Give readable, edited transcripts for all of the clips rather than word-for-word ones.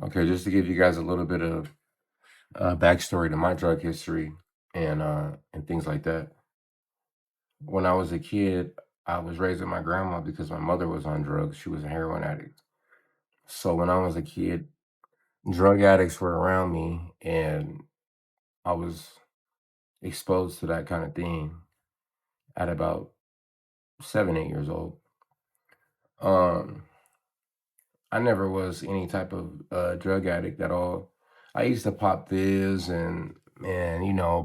Okay, just to give you guys a little bit of backstory to my drug history and things like that. When I was a kid, I was raised with my grandma because my mother was on drugs. She was a heroin addict. So when I was a kid, drug addicts were around me, and I was exposed to that kind of thing at about 7, 8 years old. Um, I never was any type of drug addict at all. I used to pop Fizz and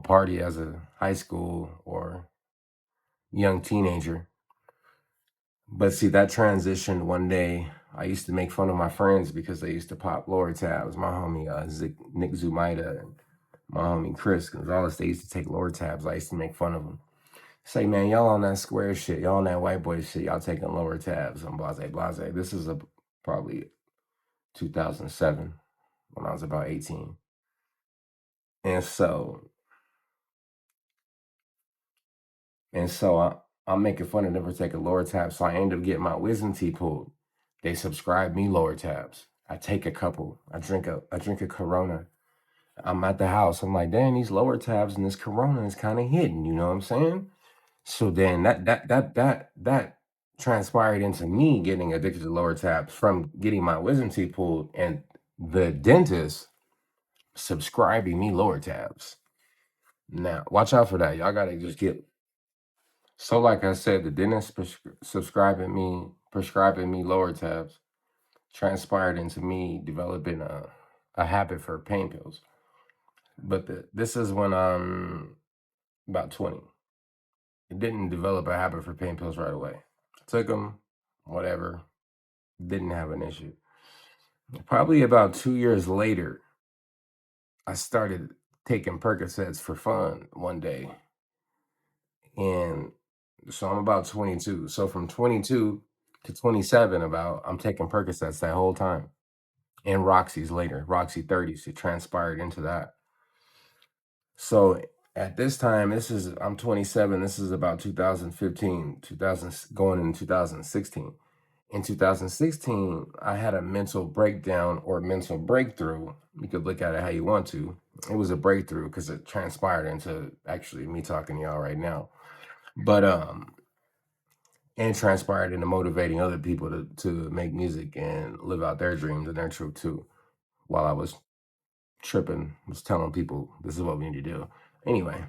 party as a high school or young teenager. But see, that transitioned one day. I used to make fun of my friends because they used to pop lower tabs. My homie Nick Zumaida and my homie Chris Gonzalez, they used to take lower tabs. I used to make fun of them. Say, man, y'all on that square shit, y'all on that white boy shit, y'all taking lower tabs. I'm blase, blase. This is probably 2007 when I was about 18. And so, I'm making fun of never taking lower tabs. So I end up getting my wisdom teeth pulled. They subscribe me lower tabs. I take a couple. I drink a Corona. I'm at the house. I'm like, dang, these lower tabs and this Corona is kind of hidden. You know what I'm saying? So then that transpired into me getting addicted to lower tabs from getting my wisdom teeth pulled and the dentist subscribing me lower tabs. Now, watch out for that. Y'all gotta just get. So, like I said, the dentist prescribing me lower tabs transpired into me developing a habit for pain pills. But this is when I'm about 20. It didn't develop a habit for pain pills right away. Took them, whatever, didn't have an issue. Probably about 2 years later, I started taking Percocets for fun one day. And so I'm about 22. So from 22 to 27, I'm taking Percocets that whole time. And Roxy's later, Roxy 30s. It transpired into that. So at this time, I'm 27. This is about 2015, 2000 going in 2016. In 2016, I had a mental breakdown or mental breakthrough. You could look at it how you want to. It was a breakthrough because it transpired into actually me talking to y'all right now. But and transpired into motivating other people to make music and live out their dreams and their truth too. While I was tripping, was telling people this is what we need to do. Anyway,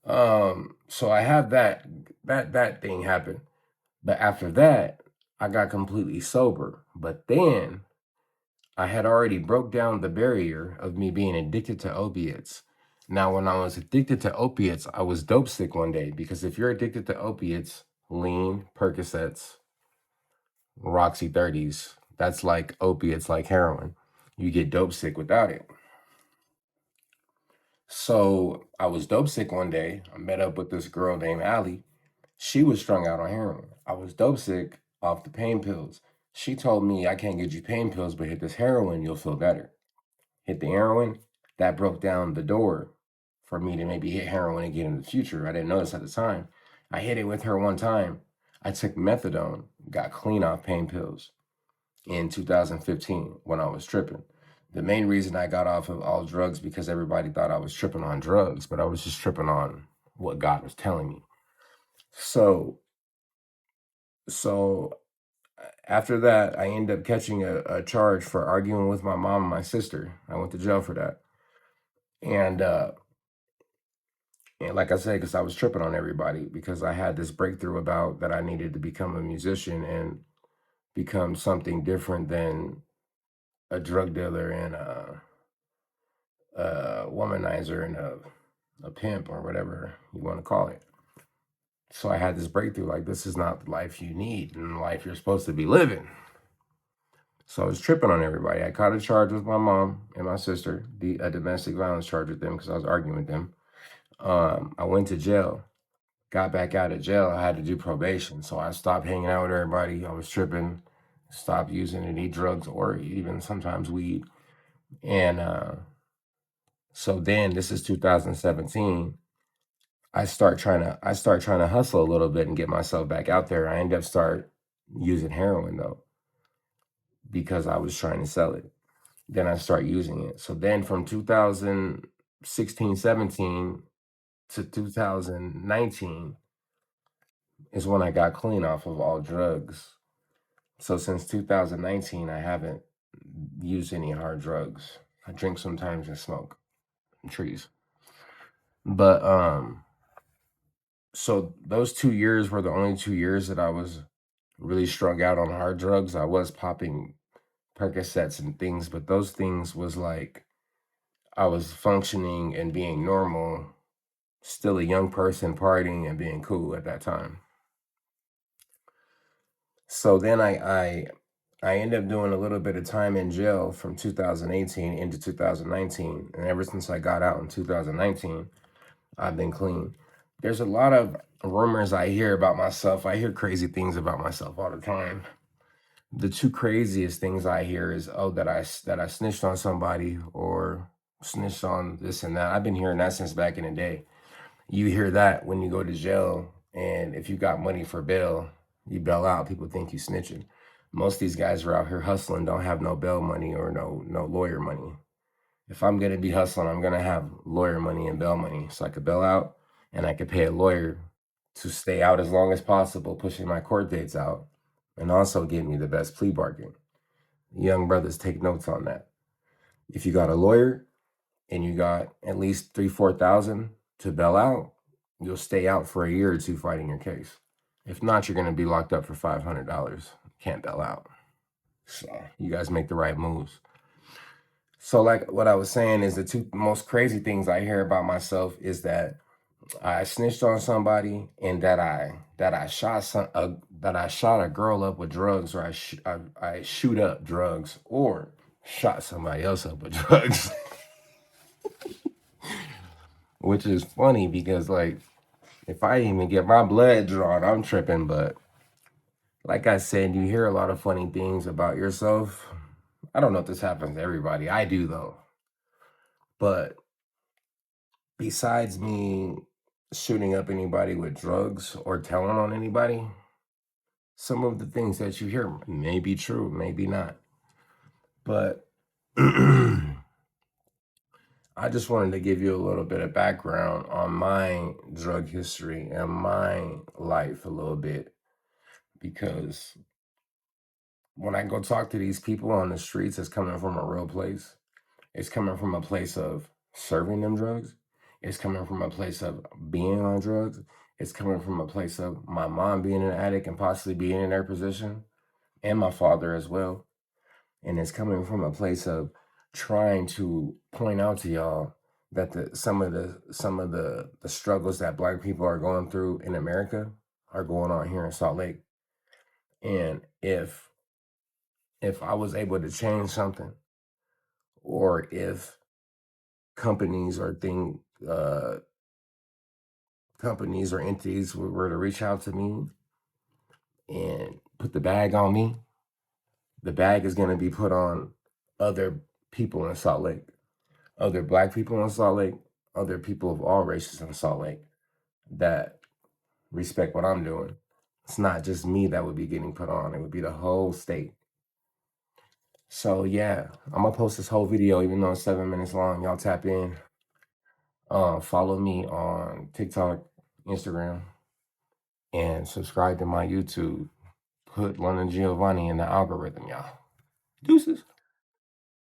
so I had that thing happen. But after that, I got completely sober. But then I had already broke down the barrier of me being addicted to opiates. Now, when I was addicted to opiates, I was dope sick one day because if you're addicted to opiates, lean, Percocets, Roxy 30s, that's like opiates like heroin. You get dope sick without it. So I was dope sick one day. I met up with this girl named Allie. She was strung out on heroin. I was dope sick off the pain pills. She told me, I can't get you pain pills, but hit this heroin, you'll feel better. Hit the heroin, that broke down the door for me to maybe hit heroin again in the future. I didn't notice at the time. I hit it with her one time. I took methadone, got clean off pain pills in 2015 when I was tripping. The main reason I got off of all drugs because everybody thought I was tripping on drugs, but I was just tripping on what God was telling me. So, so after that, I ended up catching a charge for arguing with my mom and my sister. I went to jail for that. And and like I said, because I was tripping on everybody because I had this breakthrough about that I needed to become a musician and become something different than a drug dealer and a womanizer and a pimp or whatever you want to call it. So I had this breakthrough like, this is not the life you need and the life you're supposed to be living. So I was tripping on everybody. I caught a charge with my mom and my sister, a domestic violence charge with them because I was arguing with them. I went to jail, got back out of jail. I had to do probation. So I stopped hanging out with everybody. I was tripping, stopped using any drugs or even sometimes weed. And so then this is 2017. I start trying to hustle a little bit and get myself back out there. I end up start using heroin though, because I was trying to sell it. Then I start using it. So then from 2016, 17 to 2019 is when I got clean off of all drugs. So since 2019, I haven't used any hard drugs. I drink sometimes and smoke trees. But so those 2 years were the only 2 years that I was really strung out on hard drugs. I was popping Percocets and things, but those things was like I was functioning and being normal, still a young person partying and being cool at that time. So then I ended up doing a little bit of time in jail from 2018 into 2019, and ever since I got out in 2019, I've been clean. There's a lot of rumors I hear about myself. I hear crazy things about myself all the time. The two craziest things I hear is, oh, that I snitched on somebody or snitched on this and that. I've been hearing that since back in the day. You hear that when you go to jail, and if you got money for bail, you bail out, people think you snitching. Most of these guys are out here hustling, don't have no bail money or no lawyer money. If I'm gonna be hustling, I'm gonna have lawyer money and bail money so I could bail out and I could pay a lawyer to stay out as long as possible, pushing my court dates out, and also give me the best plea bargain. Young brothers, take notes on that. If you got a lawyer and you got at least 3, 4 thousand to bail out, you'll stay out for a year or two fighting your case. If not, you're gonna be locked up for $500. Can't bail out. So you guys make the right moves. So like what I was saying is the two most crazy things I hear about myself is that I snitched on somebody and that I shot a girl up with drugs, or I shoot up drugs or shot somebody else up with drugs. Which is funny because like if I even get my blood drawn, I'm tripping. But like I said, you hear a lot of funny things about yourself. I don't know if this happens to everybody. I do though. But besides me shooting up anybody with drugs or telling on anybody, some of the things that you hear may be true, maybe not. But I just wanted to give you a little bit of background on my drug history and my life a little bit, because when I go talk to these people on the streets, it's coming from a real place. It's coming from a place of serving them drugs. It's coming from a place of being on drugs. It's coming from a place of my mom being an addict and possibly being in their position, and my father as well. And it's coming from a place of trying to point out to y'all that some of the struggles that Black people are going through in America are going on here in Salt Lake. And if I was able to change something, or if companies or thing companies or entities were to reach out to me and put the bag on me, the bag is going to be put on other people in Salt Lake, other Black people in Salt Lake, other people of all races in Salt Lake that respect what I'm doing. It's not just me that would be getting put on, it would be the whole state. So yeah, I'm gonna post this whole video even though it's 7 minutes long. Y'all tap in. Follow me on TikTok, Instagram, and subscribe to my YouTube. Put London Giovanni in the algorithm, y'all. Deuces.